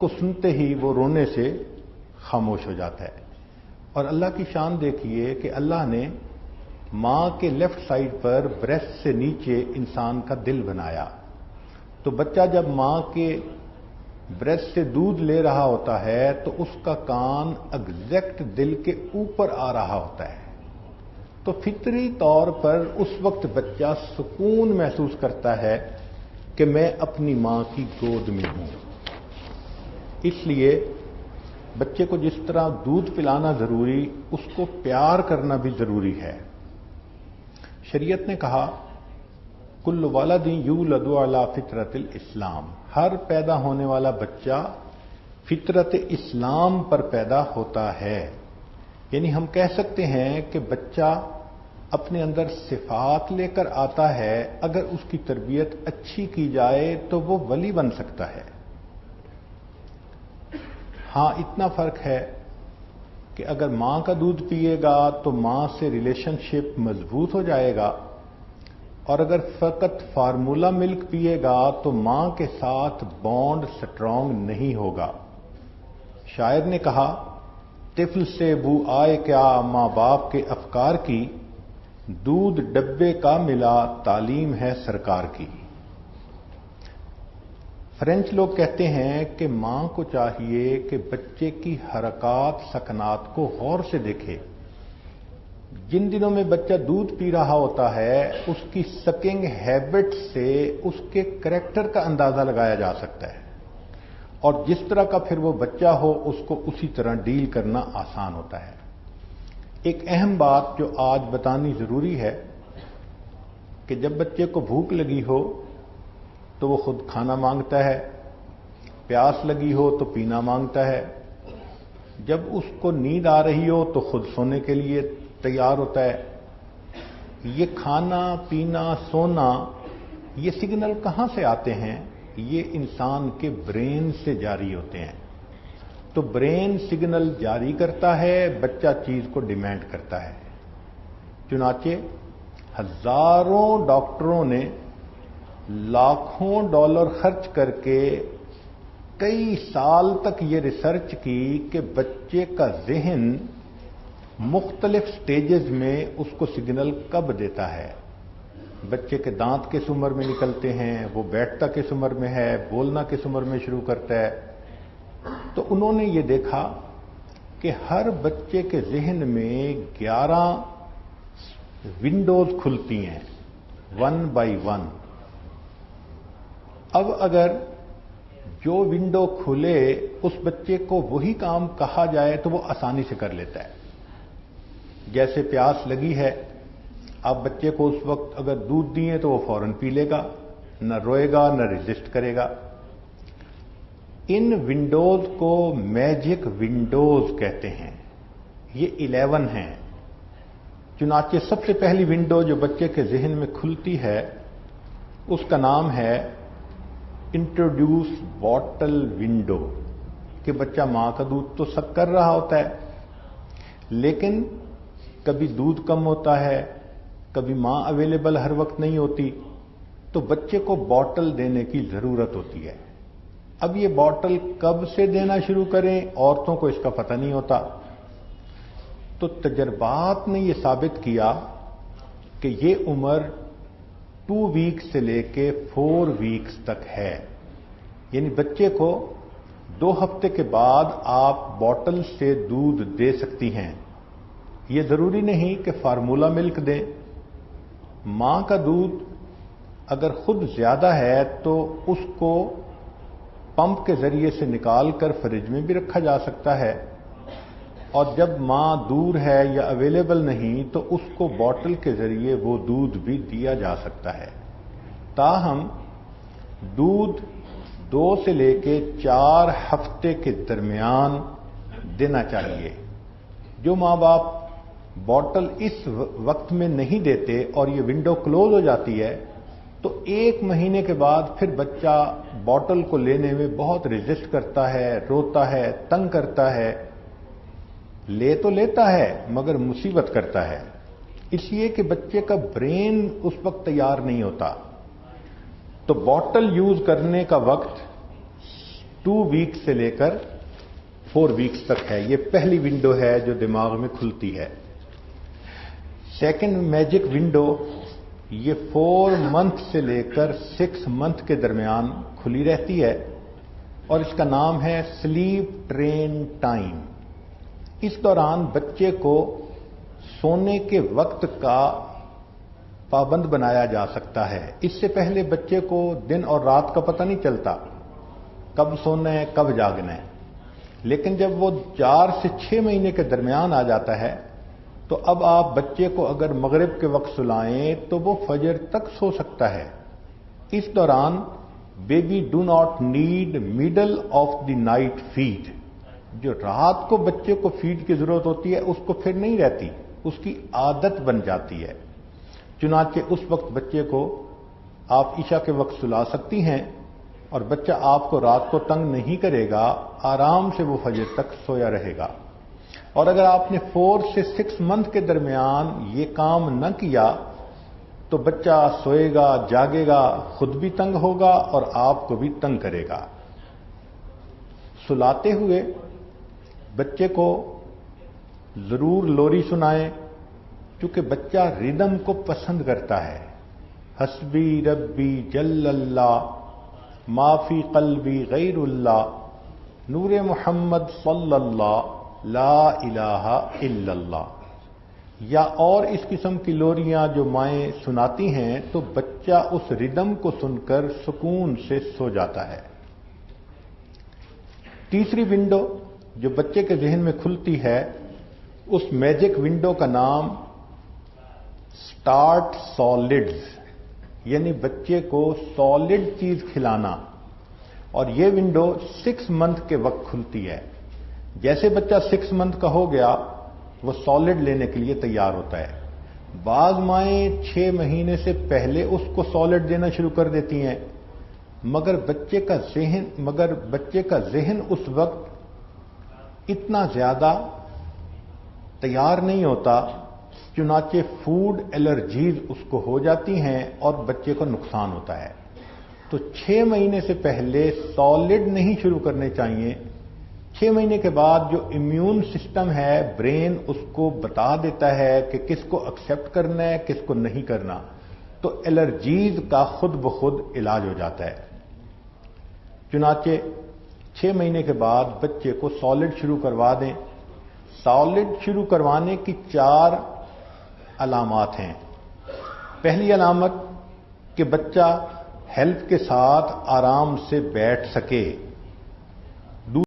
کو سنتے ہی وہ رونے سے خاموش ہو جاتا ہے۔ اور اللہ کی شان دیکھیے کہ اللہ نے ماں کے لیفٹ سائڈ پر بریسٹ سے نیچے انسان کا دل بنایا، تو بچہ جب ماں کے بریسٹ سے دودھ لے رہا ہوتا ہے تو اس کا کان ایگزیکٹ دل کے اوپر آ رہا ہوتا ہے، تو فطری طور پر اس وقت بچہ سکون محسوس کرتا ہے کہ میں اپنی ماں کی گود میں ہوں۔ اس لیے بچے کو جس طرح دودھ پلانا ضروری، اس کو پیار کرنا بھی ضروری ہے۔ شریعت نے کہا کل ولد یولد علی فطرت الاسلام، ہر پیدا ہونے والا بچہ فطرت اسلام پر پیدا ہوتا ہے۔ یعنی ہم کہہ سکتے ہیں کہ بچہ اپنے اندر صفات لے کر آتا ہے، اگر اس کی تربیت اچھی کی جائے تو وہ ولی بن سکتا ہے۔ ہاں اتنا فرق ہے کہ اگر ماں کا دودھ پیے گا تو ماں سے ریلیشن شپ مضبوط ہو جائے گا، اور اگر فقط فارمولا ملک پیے گا تو ماں کے ساتھ بانڈ سٹرونگ نہیں ہوگا۔ شاعر نے کہا طفل سے بو آئے کیا ماں باپ کے افکار کی، دودھ ڈبے کا ملا تعلیم ہے سرکار کی۔ فرینچ لوگ کہتے ہیں کہ ماں کو چاہیے کہ بچے کی حرکات سکنات کو غور سے دیکھے۔ جن دنوں میں بچہ دودھ پی رہا ہوتا ہے اس کی سکنگ ہیبٹ سے اس کے کریکٹر کا اندازہ لگایا جا سکتا ہے، اور جس طرح کا پھر وہ بچہ ہو اس کو اسی طرح ڈیل کرنا آسان ہوتا ہے۔ ایک اہم بات جو آج بتانی ضروری ہے کہ جب بچے کو بھوک لگی ہو تو وہ خود کھانا مانگتا ہے، پیاس لگی ہو تو پینا مانگتا ہے، جب اس کو نیند آ رہی ہو تو خود سونے کے لیے تیار ہوتا ہے۔ یہ کھانا پینا سونا، یہ سگنل کہاں سے آتے ہیں؟ یہ انسان کے برین سے جاری ہوتے ہیں۔ تو برین سگنل جاری کرتا ہے، بچہ چیز کو ڈیمانڈ کرتا ہے۔ چنانچہ ہزاروں ڈاکٹروں نے لاکھوں ڈالر خرچ کر کے کئی سال تک یہ ریسرچ کی کہ بچے کا ذہن مختلف سٹیجز میں اس کو سگنل کب دیتا ہے۔ بچے کے دانت کس عمر میں نکلتے ہیں، وہ بیٹھتا کس عمر میں ہے، بولنا کس عمر میں شروع کرتا ہے۔ تو انہوں نے یہ دیکھا کہ ہر بچے کے ذہن میں 11 ونڈوز کھلتی ہیں، 1 بائی 1۔ اب اگر جو ونڈو کھلے اس بچے کو وہی کام کہا جائے تو وہ آسانی سے کر لیتا ہے۔ جیسے پیاس لگی ہے، آپ بچے کو اس وقت اگر دودھ دیے تو وہ فوراً پی لے گا، نہ روئے گا نہ ریزسٹ کرے گا۔ ان ونڈوز کو میجک ونڈوز کہتے ہیں، یہ 11 ہیں۔ چنانچہ سب سے پہلی ونڈو جو بچے کے ذہن میں کھلتی ہے اس کا نام ہے انٹروڈیوس باٹل ونڈو، کہ بچہ ماں کا دودھ تو سک کر رہا ہوتا ہے، لیکن کبھی دودھ کم ہوتا ہے، کبھی ماں اویلیبل ہر وقت نہیں ہوتی، تو بچے کو باٹل دینے کی ضرورت ہوتی ہے۔ اب یہ باٹل کب سے دینا شروع کریں، عورتوں کو اس کا پتہ نہیں ہوتا۔ تو تجربات نے یہ ثابت کیا کہ یہ عمر 2 ویکس سے لے کے 4 ویکس تک ہے۔ یعنی بچے کو 2 ہفتے کے بعد آپ باٹل سے دودھ دے سکتی ہیں۔ یہ ضروری نہیں کہ فارمولا ملک دیں۔ ماں کا دودھ اگر خود زیادہ ہے تو اس کو پمپ کے ذریعے سے نکال کر فریج میں بھی رکھا جا سکتا ہے، اور جب ماں دور ہے یا اویلیبل نہیں تو اس کو باٹل کے ذریعے وہ دودھ بھی دیا جا سکتا ہے۔ تاہم دودھ 2 سے لے کے 4 ہفتے کے درمیان دینا چاہیے۔ جو ماں باپ باٹل اس وقت میں نہیں دیتے اور یہ ونڈو کلوز ہو جاتی ہے تو 1 مہینے کے بعد پھر بچہ باٹل کو لینے میں بہت ریزسٹ کرتا ہے، روتا ہے، تنگ کرتا ہے، لے تو لیتا ہے مگر مصیبت کرتا ہے، اس لیے کہ بچے کا برین اس وقت تیار نہیں ہوتا۔ تو باٹل یوز کرنے کا وقت 2 ویکس سے لے کر 4 ویکس تک ہے. یہ پہلی ونڈو ہے جو دماغ میں کھلتی ہے. سیکنڈ میجک ونڈو یہ 4 منتھ سے لے کر 6 منتھ کے درمیان کھلی رہتی ہے اور اس کا نام ہے سلیپ ٹرین ٹائم. اس دوران بچے کو سونے کے وقت کا پابند بنایا جا سکتا ہے. اس سے پہلے بچے کو دن اور رات کا پتہ نہیں چلتا، کب سونا ہے کب جاگنا ہے. لیکن جب وہ 4 سے 6 مہینے کے درمیان آ جاتا ہے تو اب آپ بچے کو اگر مغرب کے وقت سلائیں تو وہ فجر تک سو سکتا ہے. اس دوران baby do not need middle of the night feed. جو رات کو بچے کو فیڈ کی ضرورت ہوتی ہے اس کو پھر نہیں رہتی، اس کی عادت بن جاتی ہے. چنانچہ اس وقت بچے کو آپ عشاء کے وقت سلا سکتی ہیں اور بچہ آپ کو رات کو تنگ نہیں کرے گا، آرام سے وہ فجر تک سویا رہے گا. اور اگر آپ نے 4 سے 6 منتھ کے درمیان یہ کام نہ کیا تو بچہ سوئے گا، جاگے گا، خود بھی تنگ ہوگا اور آپ کو بھی تنگ کرے گا. سلاتے ہوئے بچے کو ضرور لوری سنائیں کیونکہ بچہ ردم کو پسند کرتا ہے. حسبی ربی جل اللہ ما فی قلبی غیر اللہ نور محمد صلی اللہ لا الہ الا اللہ. یا اور اس قسم کی لوریاں جو مائیں سناتی ہیں تو بچہ اس ردم کو سن کر سکون سے سو جاتا ہے. تیسری ونڈو جو بچے کے ذہن میں کھلتی ہے اس میجک ونڈو کا نام سٹارٹ سالڈز، یعنی بچے کو سالڈ چیز کھلانا. اور یہ ونڈو 6 منتھ کے وقت کھلتی ہے. جیسے بچہ 6 منتھ کا ہو گیا وہ سالڈ لینے کے لیے تیار ہوتا ہے. بعض مائیں 6 مہینے سے پہلے اس کو سالڈ دینا شروع کر دیتی ہیں، مگر بچے کا ذہن اس وقت اتنا زیادہ تیار نہیں ہوتا، چنانچہ فوڈ الرجیز اس کو ہو جاتی ہیں اور بچے کو نقصان ہوتا ہے. تو 6 مہینے سے پہلے سالڈ نہیں شروع کرنے چاہیے. 6 مہینے کے بعد جو امیون سسٹم ہے برین اس کو بتا دیتا ہے کہ کس کو ایکسیپٹ کرنا ہے کس کو نہیں کرنا، تو الرجیز کا خود بخود علاج ہو جاتا ہے. چنانچہ 6 مہینے کے بعد بچے کو سالڈ شروع کروا دیں. سالڈ شروع کروانے کی 4 علامات ہیں. پہلی علامت کہ بچہ ہیلپ کے ساتھ آرام سے بیٹھ سکے.